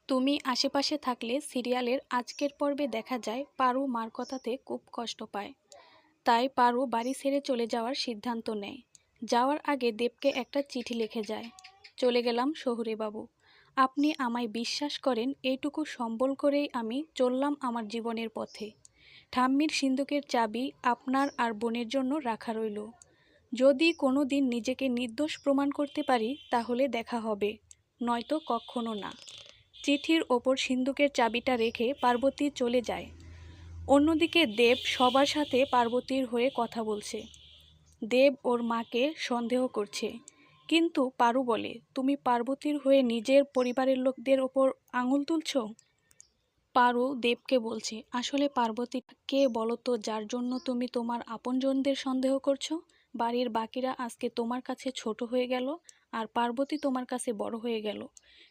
তুমি আশেপাশে থাকলে সিরিয়ালের আজকের পর্বে দেখা যায় পারু মার কথাতে খুব কষ্ট পায়। তাই পারু বাড়ি ছেড়ে চলে যাওয়ার সিদ্ধান্ত নেয়। যাওয়ার আগে দেবকে একটা চিঠি লিখে যায়। চলে গেলাম শহুরে বাবু, আপনি আমায় বিশ্বাস করেন এইটুকু সম্বল করেই আমি চললাম আমার জীবনের পথে। ঠাম্মির সিন্দুকের চাবি আপনার আর বোনের জন্য রাখা রইল। যদি কোনো দিন নিজেকে নির্দোষ প্রমাণ করতে পারি তাহলে দেখা হবে, নয়তো কখনো না। চিঠির ওপর সিন্দুকের চাবিটা রেখে পার্বতী চলে যায়। অন্যদিকে দেব সবার সাথে পার্বতীর হয়ে কথা বলছে। দেব ওর মাকে সন্দেহ করছে, কিন্তু পারু বলে, তুমি পার্বতীর হয়ে নিজের পরিবারের লোকদের ওপর আঙুল তুলছ। পারু দেবকে বলছে, আসলে পার্বতী কে বলো তো যার জন্য তুমি তোমার আপনজনদের সন্দেহ করছো? বাড়ির বাকিরা আজকে তোমার কাছে ছোট হয়ে গেল, আর পার্বতী তোমার কাছে বড় হয়ে গেল।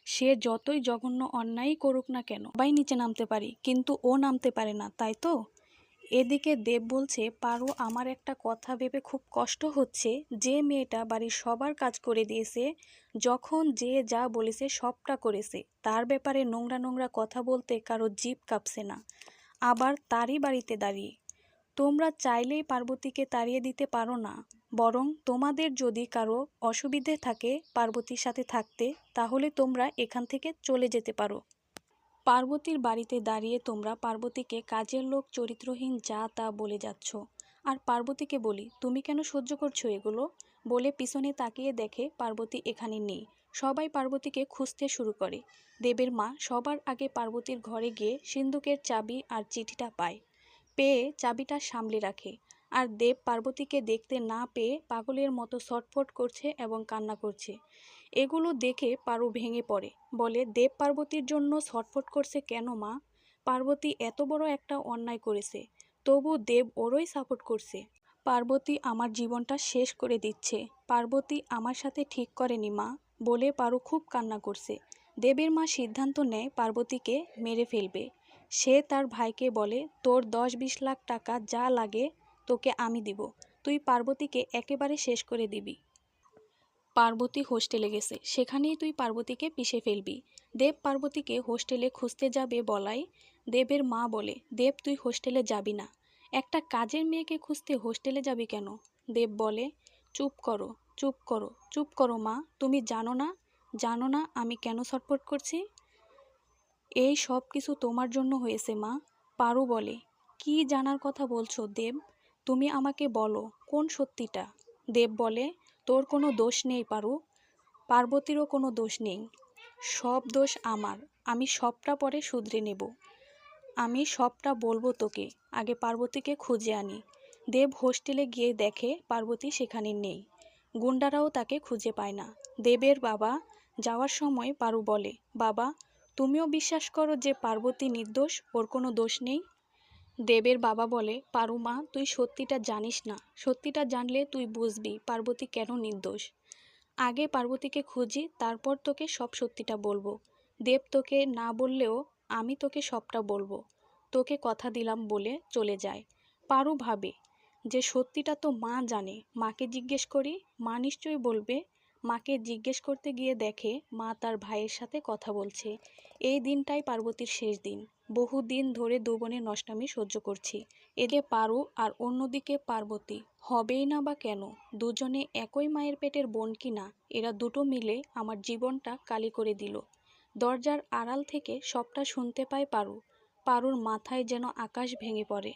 সে যতই জঘন্য অন্যায় করুক না কেন, সবাই নিচে নামতে পারি, কিন্তু ও নামতে পারে না, তাই তো? এদিকে দেব বলছে, পারু আমার একটা কথা ভেবে খুব কষ্ট হচ্ছে। যে মেয়েটা বাড়ির সবার কাজ করে দিয়েছে, যখন যে যা বলেছে সবটা করেছে, তার ব্যাপারে নোংরা নোংরা কথা বলতে কারো জিভ কাঁপছে না, আবার তারই বাড়িতে দাঁড়িয়ে। তোমরা চাইলেই পার্বতীকে তাড়িয়ে দিতে পারো না, বরং তোমাদের যদি কারো অসুবিধে থাকে পার্বতীর সাথে থাকতে, তাহলে তোমরা এখান থেকে চলে যেতে পারো। পার্বতীর বাড়িতে দাঁড়িয়ে তোমরা পার্বতীকে কাজের লোক, চরিত্রহীন যা তা বলে যাচ্ছ। আর পার্বতীকে বলি, তুমি কেন সহ্য করছো এগুলো? বলে পিছনে তাকিয়ে দেখে পার্বতী এখানে নেই। সবাই পার্বতীকে খুঁজতে শুরু করে। দেবের মা সবার আগে পার্বতীর ঘরে গিয়ে সিন্দুকের চাবি আর চিঠিটা পায়। পেয়ে চাবিটা সামলে রাখে। আর দেব পার্বতীকে দেখতে না পেয়ে পাগলের মতো ছটফট করছে এবং কান্না করছে। এগুলো দেখে পারু ভেঙে পড়ে, বলে, দেব পার্বতীর জন্য ছটফট করছে কেন মা? পার্বতী এত বড় একটা অন্যায় করেছে, তবু দেব ওরই সাপোর্ট করছে। পার্বতী আমার জীবনটা শেষ করে দিচ্ছে, পার্বতী আমার সাথে ঠিক করেনি মা, বলে পারু খুব কান্না করছে। দেবের মা সিদ্ধান্ত নেয় পার্বতীকে মেরে ফেলবে। সে তার ভাইকে বলে, তোর 10-20 লাখ টাকা যা লাগে তোকে আমি দিব, তুই পার্বতীকে একেবারে শেষ করে দিবি। পার্বতী হোস্টেলে গেছে, সেখানেই তুই পার্বতীকে পিষে ফেলবি। দেব পার্বতীকে হোস্টেলে খুঁজতে যাবে বলাই দেবের মা বলে, দেব তুই হোস্টেলে যাবি না, একটা কাজের মেয়েকে খুঁজতে হোস্টেলে যাবি কেন? দেব বলে, চুপ করো, চুপ করো, চুপ করো মা, তুমি জানো না আমি কেন ছটফট করছি? এই সব কিছু তোমার জন্য হয়েছে মা। পারু বলে, কি জানার কথা বলছো দেব? তুমি আমাকে বলো কোন সত্যিটা। দেব বলে, তোর কোনো দোষ নেই পারু, পার্বতীরও কোনো দোষ নেই, সব দোষ আমার। আমি সবটা পরে শুধরে নেব, আমি সবটা বলবো তোকে, আগে পার্বতীকে খুঁজে আনি। দেব হোস্টেলে গিয়ে দেখে পার্বতী সেখানে নেই। গুন্ডারাও তাকে খুঁজে পায় না। দেবের বাবা যাওয়ার সময় পারু বলে, বাবা তুমিও বিশ্বাস করো যে পার্বতী নির্দোষ, ওর কোনো দোষ নেই? দেবের বাবা বলে, পারু মা তুই সত্যিটা জানিস না, সত্যিটা জানলে তুই বুঝবি পার্বতী কেন নির্দোষ। আগে পার্বতীকে খুঁজি, তারপর তোকে সব সত্যিটা বলবো। দেব তোকে না বললেও আমি তোকে সবটা বলবো, তোকে কথা দিলাম বলে চলে যায়। পারু ভাবে যে সত্যিটা তো মা জানে, মাকে জিজ্ঞেস করি, মা নিশ্চয়ই বলবে। মাকে জিজ্ঞেস করতে গিয়ে দেখে মা তার ভাইয়ের সাথে কথা বলছে। এই দিনটাই পার্বতীর শেষ দিন। বহুদিন ধরে দু বোনের নষ্টামি সহ্য করছি। এদিকে পারু আর অন্যদিকে পার্বতী, হবেই না বা কেন? দুজনে একই মায়ের পেটের বোন কিনা, এরা দুটো মিলে আমার জীবনটা কালি করে দিল। দরজার আড়াল থেকে সবটা শুনতে পায় পারু। পারুর মাথায় যেন আকাশ ভেঙে পড়ে।